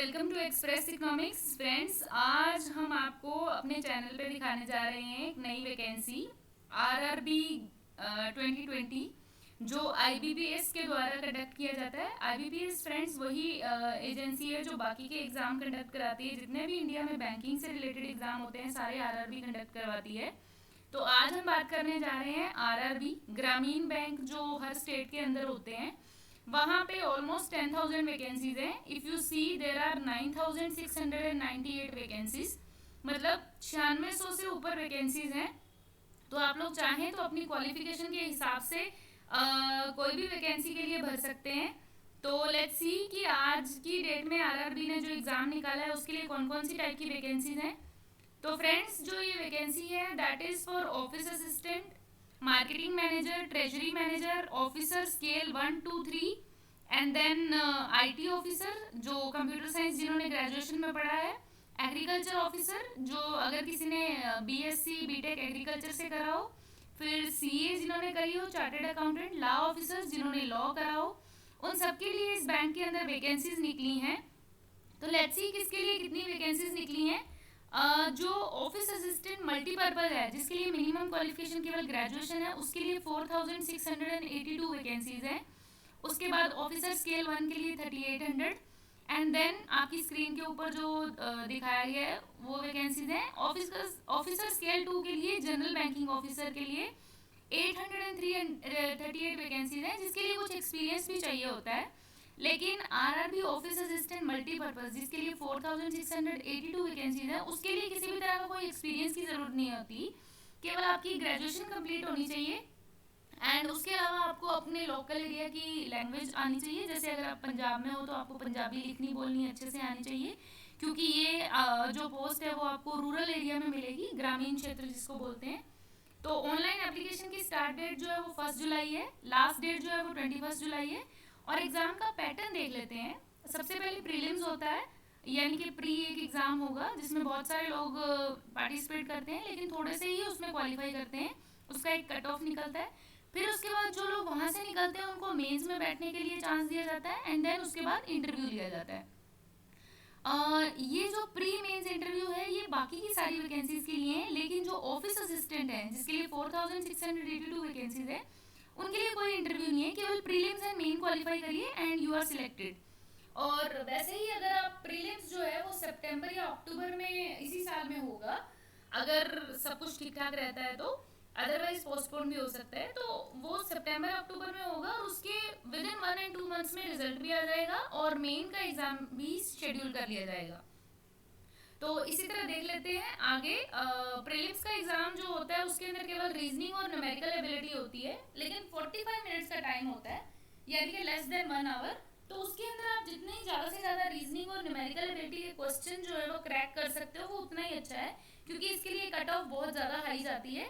Welcome to express economics friends. आज हम आपको अपने चैनल पे दिखाने जा रहे हैं एक नई वैकेंसी आरआरबी 2020 जो आईबीपीएस के द्वारा कंडक्ट किया जाता है। आईबीपीएस फ्रेंड्स वही एजेंसी है जो बाकी के एग्जाम कंडक्ट कराती है। जितने भी इंडिया में बैंकिंग से रिलेटेड एग्जाम होते हैं सारे आरआरबी कंडक्ट करवाती है। तो आज हम बात करने जा रहे हैं आरआरबी ग्रामीण बैंक जो हर स्टेट के अंदर होते हैं। वहाँ पे ऑलमोस्ट 10,000 वैकेंसीज हैं। If you see there are 9,698 vacancies, मतलब 9600 से ऊपर वैकेंसीज हैं। तो आप लोग चाहें तो अपनी क्वालिफिकेशन के हिसाब से कोई भी वैकेंसी के लिए भर सकते हैं। तो लेट्स सी कि आज की डेट में आरआरबी ने जो एग्ज़ाम निकाला है उसके लिए कौन कौन सी टाइप की वैकेंसीज हैं। तो फ्रेंड्स जो ये वैकेंसी है that is for office assistant, marketing manager, treasury manager, officer scale 1 2 3 and then IT officer जो कंप्यूटर साइंस जिन्होंने ग्रेजुएशन में पढ़ा है, एग्रीकल्चर ऑफिसर जो अगर किसी ने बीएससी बीटेक एग्रीकल्चर से करा हो, फिर सीए जिन्होंने करी हो, चार्टेड अकाउंटेंट, लॉ ऑफिसर्स जिन्होंने लॉ करा हो, उन सबके लिए इस बैंक के अंदर वैकेंसीज निकली हैं। तो लेट्स सी किसके लिए कितनी वैकेंसीज निकली हैं। जो ऑफिस असिस्टेंट मल्टीपर्पज है जिसके लिए मिनिमम क्वालिफिकेशन केवल ग्रेजुएशन है उसके लिए 4,682 वैकेंसीज हैं। उसके बाद ऑफिसर स्केल 1 के लिए 3,800 एंड देन आपकी स्क्रीन के ऊपर जो दिखाया गया है वो वैकेंसीज हैं। ऑफिसर स्केल 2 के लिए जनरल बैंकिंग ऑफिसर के लिए 838 वैकेंसीज हैं जिसके लिए कुछ एक्सपीरियंस भी चाहिए होता है। लेकिन आरआरबी ऑफिस असिस्टेंट मल्टीपर्पज जिसके लिए 4,682 वैकेंसीज है उसके लिए किसी भी तरह का कोई एक्सपीरियंस की ज़रूरत नहीं होती, केवल आपकी ग्रेजुएशन कंप्लीट होनी चाहिए एंड उसके अलावा आपको अपने लोकल एरिया की लैंग्वेज आनी चाहिए। जैसे अगर आप पंजाब में हो तो आपको पंजाबी लिखनी बोलनी अच्छे से आनी चाहिए, क्योंकि ये जो पोस्ट है वो आपको रूरल एरिया में मिलेगी, ग्रामीण क्षेत्र जिसको बोलते हैं। तो ऑनलाइन एप्लीकेशन की स्टार्ट डेट जो है वो 1 जुलाई है, लास्ट डेट जो है वो 21 जुलाई है। और एग्ज़ाम का पैटर्न देख लेते हैं। सबसे पहले प्रीलिम्स होता है, यानी कि प्री एक एग्ज़ाम होगा जिसमें बहुत सारे लोग पार्टिसिपेट करते हैं लेकिन थोड़े से ही उसमें क्वालिफाई करते हैं, उसका एक कट ऑफ निकलता है। फिर उसके बाद जो लोग वहाँ से निकलते हैं उनको मेंस में बैठने के लिए चांस दिया जाता है एंड देन उसके बाद इंटरव्यू लिया जाता है। ये जो प्री मेंस इंटरव्यू है ये बाकी की सारी वैकेंसीज के लिए है, लेकिन जो ऑफिस असिस्टेंट है जिसके लिए 4,682 वैकेंसीज है उनके लिए कोई इंटरव्यू नहीं है, केवल प्रीलिम्स एंड मेन क्वालिफाई करिए एंड यू आर सिलेक्टेड। और वैसे ही अगर आप प्रीलिम्स जो है वो सितंबर या अक्टूबर में इसी साल में होगा अगर सब कुछ ठीक ठाक रहता है तो, अदरवाइज पोस्टपोन भी हो सकता है। तो वो सितंबर अक्टूबर में होगा और उसके विद इन 1 and 2 मंथ्स में रिजल्ट भी आ जाएगा और मेन का एग्जाम भी शेड्यूल कर लिया जाएगा। तो इसी तरह देख लेते हैं आगे। प्रीलिम्स का एग्जाम जो होता है उसके अंदर केवल रीजनिंग और न्यूमेरिकल एबिलिटी होती है, लेकिन 45 मिनट्स का टाइम होता है, यानी कि लेस देन 1 आवर। तो उसके अंदर आप जितने ज़्यादा से ज़्यादा रीजनिंग और न्यूमेरिकल एबिलिटी के क्वेश्चन जो है वो क्रैक कर सकते हो वो उतना ही अच्छा है, क्योंकि इसके लिए कट ऑफ बहुत ज़्यादा हाई जाती है।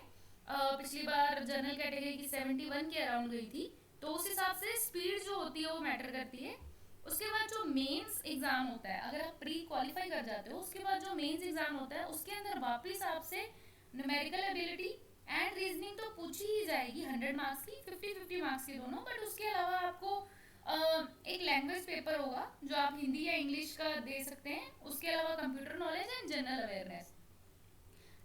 पिछली बार जनरल कैटेगरी की 71 के अराउंड गई थी, तो उस हिसाब से स्पीड जो होती है वो मैटर करती है। उसके बाद जो मेंस एग्जाम होता है, अगर आप प्री क्वालिफाई कर जाते हो उसके बाद जो मेंस एग्जाम होता है उसके अंदर वापस आपसे न्यूमेरिकल एबिलिटी एंड रीजनिंग तो पूछी ही जाएगी 100 मार्क्स की, 50-50 मार्क्स की दोनों। बट उसके अलावा आपको एक लैंग्वेज पेपर होगा जो आप हिंदी या इंग्लिश का दे सकते हैं। उसके अलावा computer knowledge and general awareness.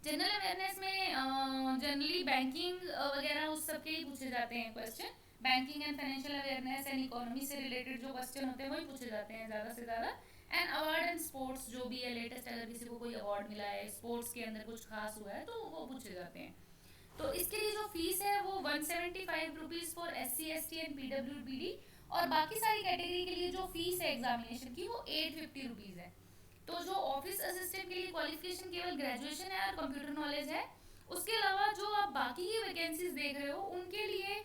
General awareness में जनरली बैंकिंग वगैरह उस सब के ही पूछे जाते हैं question. Banking and financial awareness and economy से रिलेटेड जो क्वेश्चन होते हैं वही पूछे जाते हैं ज़्यादा से ज़्यादा। एंड अवार्ड एंड स्पोर्ट्स जो भी है लेटेस्ट, अगर किसी को कोई अवार्ड मिला है, स्पोर्ट्स के अंदर कुछ खास हुआ है तो वो पूछे जाते हैं। तो इसके लिए जो फीस है वो 175 rupees for SC ST and PWBD, और बाकी सारी कैटेगरी के लिए जो फीस है एग्जामिनेशन की वो 850 रुपीज़ है। तो जो ऑफिस असिस्टेंट के लिए क्वालिफिकेशन केवल ग्रेजुएशन है और कंप्यूटर नॉलेज है। उसके अलावा जो आप बाकी की वैकेंसीज देख रहे हो उनके लिए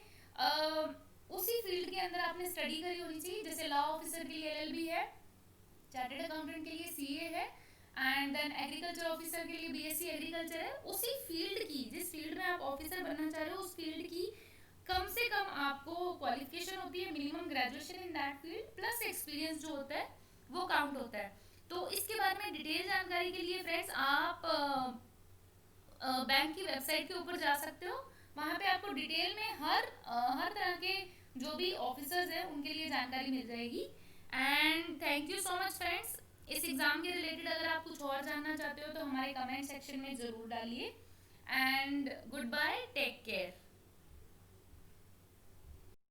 उसी फील्ड के अंदर आपने स्टडी करी होनी चाहिए। जैसे लॉ ऑफिसर के लिए LLB है, चार्टेड अकाउंटेंट के लिए CA है एंड देन एग्रीकल्चर ऑफिसर के लिए BSc एग्रीकल्चर है। उसी फील्ड की, जिस फील्ड में आप ऑफिसर बनना चाह रहे हो उस फील्ड की कम से कम आपको क्वालिफिकेशन होती है, minimum graduation in that field plus experience जो होता है वो काउंट होता है। तो इसके बारे में डिटेल जानकारी के लिए फ्रेंड्स आप बैंक की वेबसाइट के ऊपर जा सकते हो। वहाँ पे आपको डिटेल में हर तरह के जो भी ऑफिसर्स हैं उनके लिए जानकारी मिल जाएगी। And thank you so much friends. इस एग्ज़ाम के रिलेटेड अगर आप कुछ और जानना चाहते हो तो हमारे कमेंट सेक्शन में ज़रूर डालिए। And goodbye, take care.